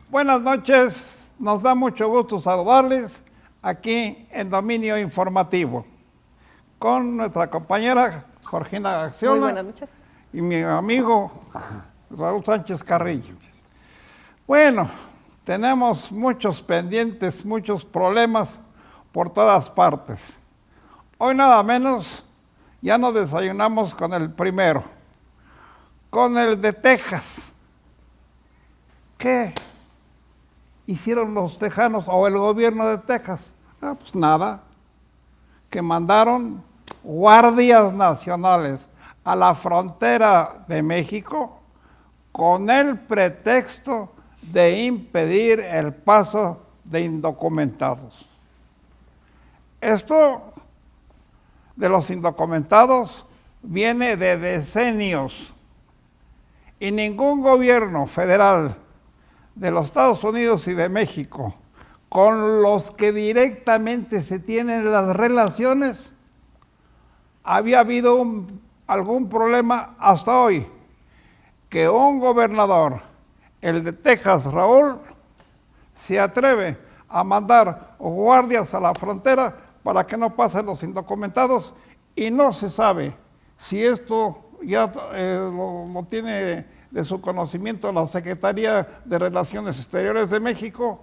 Buenas noches, nos da mucho gusto saludarles aquí en Dominio Informativo con nuestra compañera Georgina Gaxiola. Muy buenas noches. Y mi amigo Raúl Sánchez Carrillo. Bueno, tenemos muchos pendientes, muchos problemas por todas partes. Hoy nada menos ya nos desayunamos con el primero, con el de Texas. ¿Qué hicieron los tejanos o el gobierno de Texas? Pues nada, que mandaron guardias nacionales a la frontera de México con el pretexto de impedir el paso de indocumentados. Esto de los indocumentados viene de decenios y ningún gobierno federal de los Estados Unidos y de México con los que directamente se tienen las relaciones había habido algún problema hasta hoy, que un gobernador, el de Texas, Raúl, se atreve a mandar guardias a la frontera para que no pasen los indocumentados y no se sabe si esto ya lo tiene de su conocimiento la Secretaría de Relaciones Exteriores de México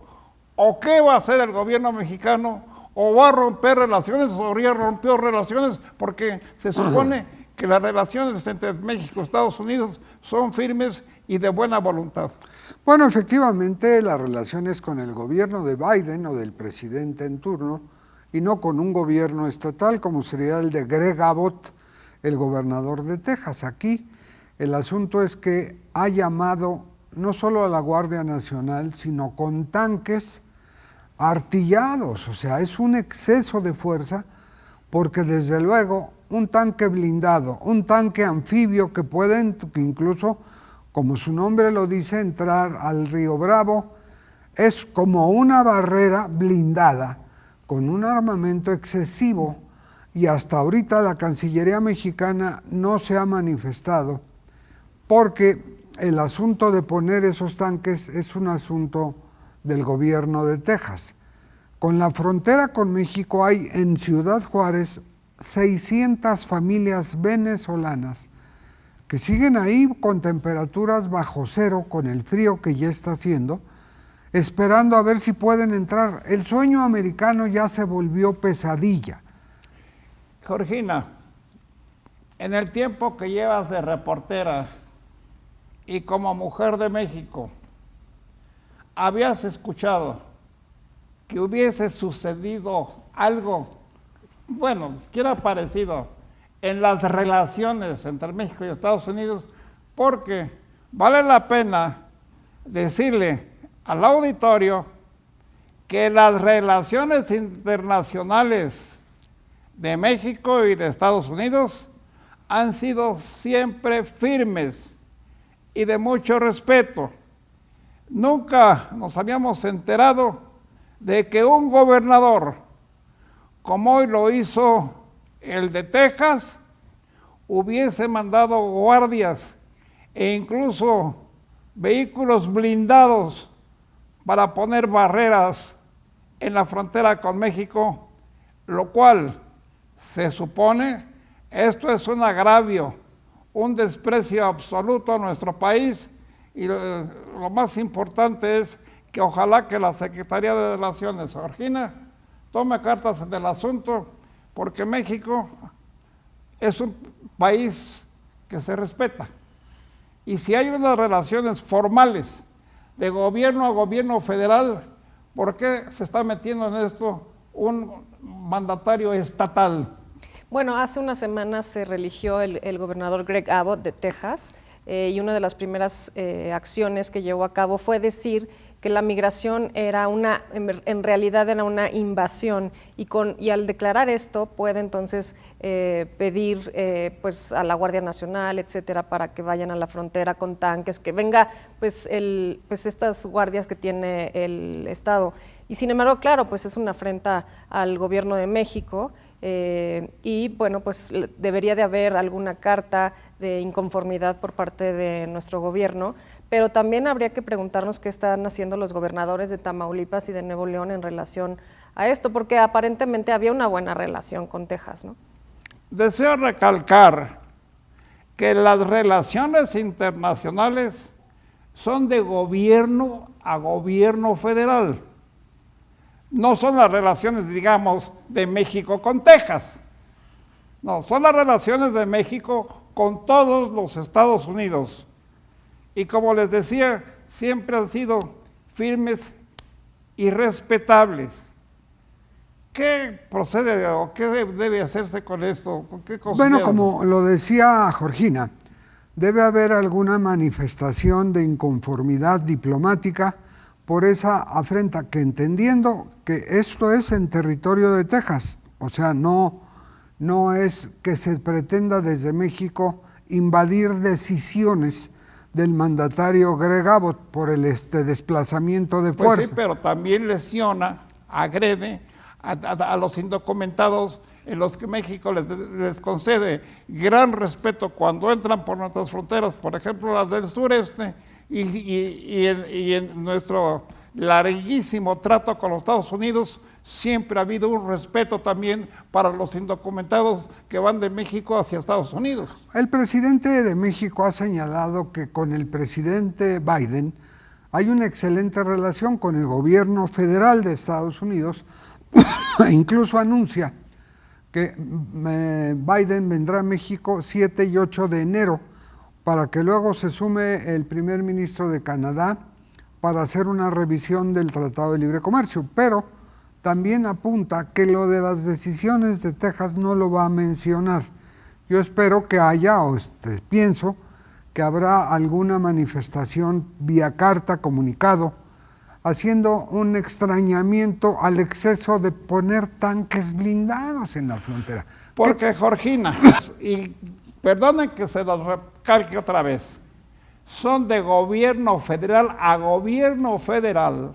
o qué va a hacer el gobierno mexicano o va a romper relaciones o ya rompió relaciones porque se supone que las relaciones entre México y Estados Unidos son firmes y de buena voluntad. Bueno, efectivamente, las relaciones con el gobierno de Biden o del presidente en turno y no con un gobierno estatal como sería el de Greg Abbott, el gobernador de Texas. Aquí el asunto es que ha llamado no solo a la Guardia Nacional, sino con tanques artillados, o sea, es un exceso de fuerza, porque desde luego un tanque blindado, un tanque anfibio que incluso, como su nombre lo dice, entrar al Río Bravo, es como una barrera blindada con un armamento excesivo y hasta ahorita la Cancillería mexicana no se ha manifestado porque el asunto de poner esos tanques es un asunto del gobierno de Texas. Con la frontera con México hay en Ciudad Juárez 600 familias venezolanas que siguen ahí con temperaturas bajo cero, con el frío que ya está haciendo, esperando a ver si pueden entrar. El sueño americano ya se volvió pesadilla. Georgina, en el tiempo que llevas de reportera y como mujer de México, ¿habías escuchado que hubiese sucedido algo, bueno, siquiera parecido, en las relaciones entre México y Estados Unidos? Porque vale la pena decirle al auditorio que las relaciones internacionales de México y de Estados Unidos han sido siempre firmes y de mucho respeto. Nunca nos habíamos enterado de que un gobernador, como hoy lo hizo el de Texas, hubiese mandado guardias e incluso vehículos blindados para poner barreras en la frontera con México, lo cual se supone esto es un agravio, un desprecio absoluto a nuestro país y lo más importante es que ojalá que la Secretaría de Relaciones, Georgina, tome cartas en el asunto, porque México es un país que se respeta. Y si hay unas relaciones formales de gobierno a gobierno federal, ¿por qué se está metiendo en esto un mandatario estatal? Bueno, hace unas semanas se religió el gobernador Greg Abbott de Texas y una de las primeras acciones que llevó a cabo fue decir que la migración era en realidad era una invasión y al declarar esto puede entonces pedir pues a la Guardia Nacional, etcétera, para que vayan a la frontera con tanques, que venga pues estas guardias que tiene el Estado. Y sin embargo, claro, pues es una afrenta al gobierno de México Y bueno, pues debería de haber alguna carta de inconformidad por parte de nuestro gobierno, pero también habría que preguntarnos qué están haciendo los gobernadores de Tamaulipas y de Nuevo León en relación a esto, porque aparentemente había una buena relación con Texas, ¿no? Deseo recalcar que las relaciones internacionales son de gobierno a gobierno federal. No son las relaciones, digamos, de México con Texas. No, son las relaciones de México con todos los Estados Unidos. Y como les decía, siempre han sido firmes y respetables. ¿Qué procede o qué debe hacerse con esto? ¿Qué bueno, como lo decía Georgina, debe haber alguna manifestación de inconformidad diplomática por esa afrenta, que entendiendo que esto es en territorio de Texas, o sea, no es que se pretenda desde México invadir decisiones del mandatario Greg Abbott por el desplazamiento de fuerza. Pues sí, pero también lesiona, agrede a los indocumentados en los que México les concede gran respeto cuando entran por nuestras fronteras, por ejemplo las del sureste, y en nuestro larguísimo trato con los Estados Unidos siempre ha habido un respeto también para los indocumentados que van de México hacia Estados Unidos. El presidente de México ha señalado que con el presidente Biden hay una excelente relación con el gobierno federal de Estados Unidos e incluso anuncia que Biden vendrá a México 7 y 8 de enero para que luego se sume el primer ministro de Canadá para hacer una revisión del Tratado de Libre Comercio, pero también apunta que lo de las decisiones de Texas no lo va a mencionar. Yo espero que haya, pienso que habrá alguna manifestación vía carta, comunicado, haciendo un extrañamiento al exceso de poner tanques blindados en la frontera. Porque, Georgina, y perdonen que se los recalque otra vez, son de gobierno federal a gobierno federal,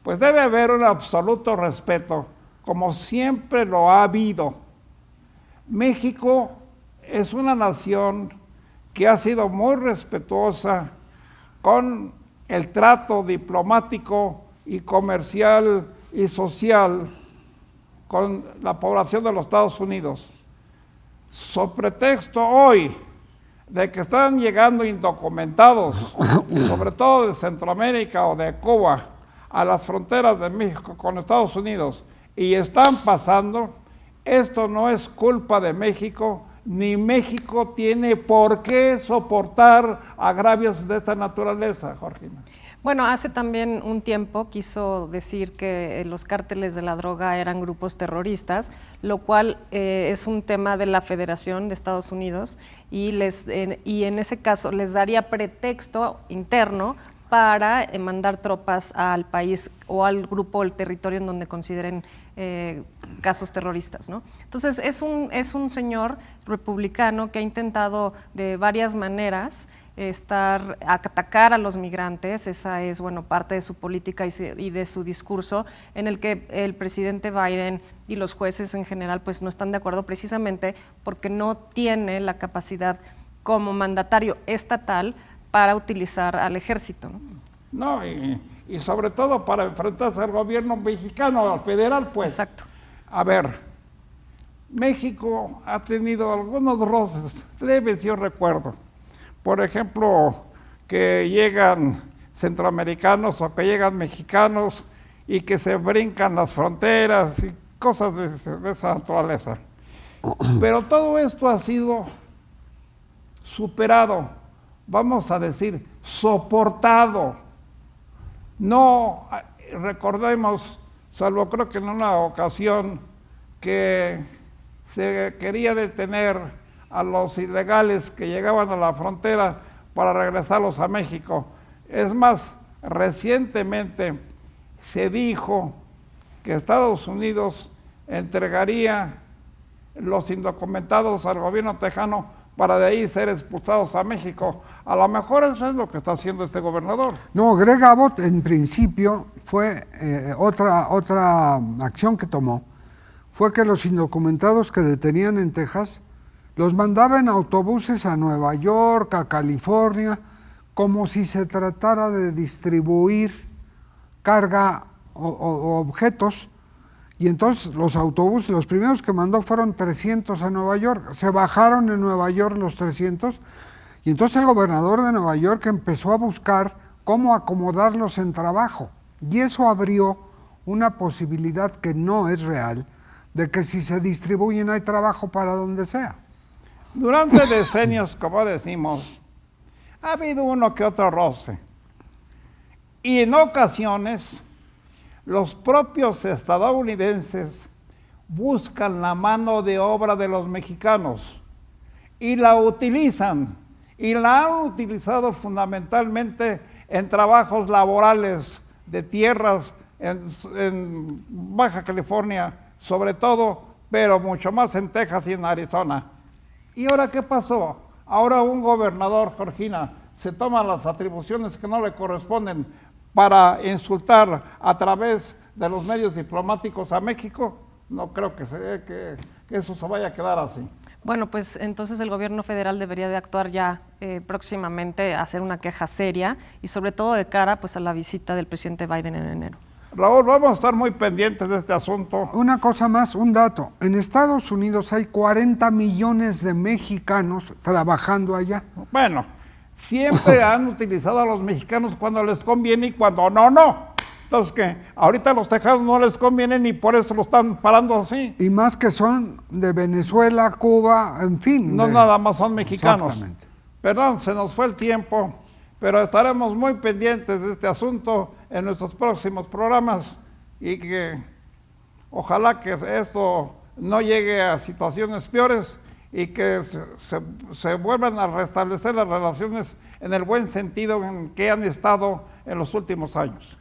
pues debe haber un absoluto respeto, como siempre lo ha habido. México es una nación que ha sido muy respetuosa con el trato diplomático y comercial y social con la población de los Estados Unidos. So pretexto hoy de que están llegando indocumentados, sobre todo de Centroamérica o de Cuba, a las fronteras de México con Estados Unidos, y están pasando, esto no es culpa de México, ni México tiene por qué soportar agravios de esta naturaleza, Georgina. Bueno, hace también un tiempo quiso decir que los cárteles de la droga eran grupos terroristas, lo cual es un tema de la Federación de Estados Unidos y en ese caso les daría pretexto interno para mandar tropas al país o al grupo o el territorio en donde consideren casos terroristas, ¿no? Entonces es un señor republicano que ha intentado de varias maneras atacar a los migrantes. Esa es, bueno, parte de su política y de su discurso, en el que el presidente Biden y los jueces en general pues no están de acuerdo, precisamente porque no tiene la capacidad como mandatario estatal para utilizar al ejército, ¿no? No, y sobre todo para enfrentarse al gobierno mexicano, al federal, pues. Exacto. A ver, México ha tenido algunos roces leves, yo recuerdo. Por ejemplo, que llegan centroamericanos o que llegan mexicanos y que se brincan las fronteras y cosas de esa naturaleza. Pero todo esto ha sido superado, vamos a decir, soportado. No recordemos, salvo creo que en una ocasión, que se quería detener a los ilegales que llegaban a la frontera para regresarlos a México. Es más, recientemente se dijo que Estados Unidos entregaría los indocumentados al gobierno tejano para de ahí ser expulsados a México. A lo mejor eso es lo que está haciendo este gobernador. No, Greg Abbott en principio fue otra acción que tomó, fue que los indocumentados que detenían en Texas los mandaba en autobuses a Nueva York, a California, como si se tratara de distribuir carga o objetos. Y entonces los autobuses, los primeros que mandó fueron 300 a Nueva York. Se bajaron en Nueva York los 300 y entonces el gobernador de Nueva York empezó a buscar cómo acomodarlos en trabajo. Y eso abrió una posibilidad que no es real, de que si se distribuyen hay trabajo para donde sea. Durante decenios, como decimos, ha habido uno que otro roce. Y en ocasiones, los propios estadounidenses buscan la mano de obra de los mexicanos y la utilizan. Y la han utilizado fundamentalmente en trabajos laborales de tierras en Baja California, sobre todo, pero mucho más en Texas y en Arizona. ¿Y ahora qué pasó? Ahora un gobernador, Georgina, se toma las atribuciones que no le corresponden para insultar a través de los medios diplomáticos a México. No creo que eso se vaya a quedar así. Bueno, pues entonces el gobierno federal debería de actuar ya próximamente, hacer una queja seria y sobre todo de cara pues a la visita del presidente Biden en enero. Raúl, vamos a estar muy pendientes de este asunto. Una cosa más, un dato. En Estados Unidos hay 40 millones de mexicanos trabajando allá. Bueno, siempre han utilizado a los mexicanos cuando les conviene y cuando no. Entonces, que ahorita a los tejanos no les conviene y por eso lo están parando así. Y más que son de Venezuela, Cuba, en fin. No nada más son mexicanos. Exactamente. Perdón, se nos fue el tiempo, pero estaremos muy pendientes de este asunto en nuestros próximos programas y que ojalá que esto no llegue a situaciones peores y que se vuelvan a restablecer las relaciones en el buen sentido en que han estado en los últimos años.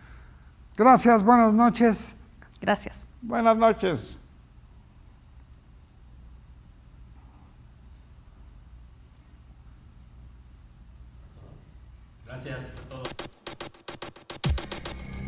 Gracias, buenas noches. Gracias. Buenas noches. Gracias por todo.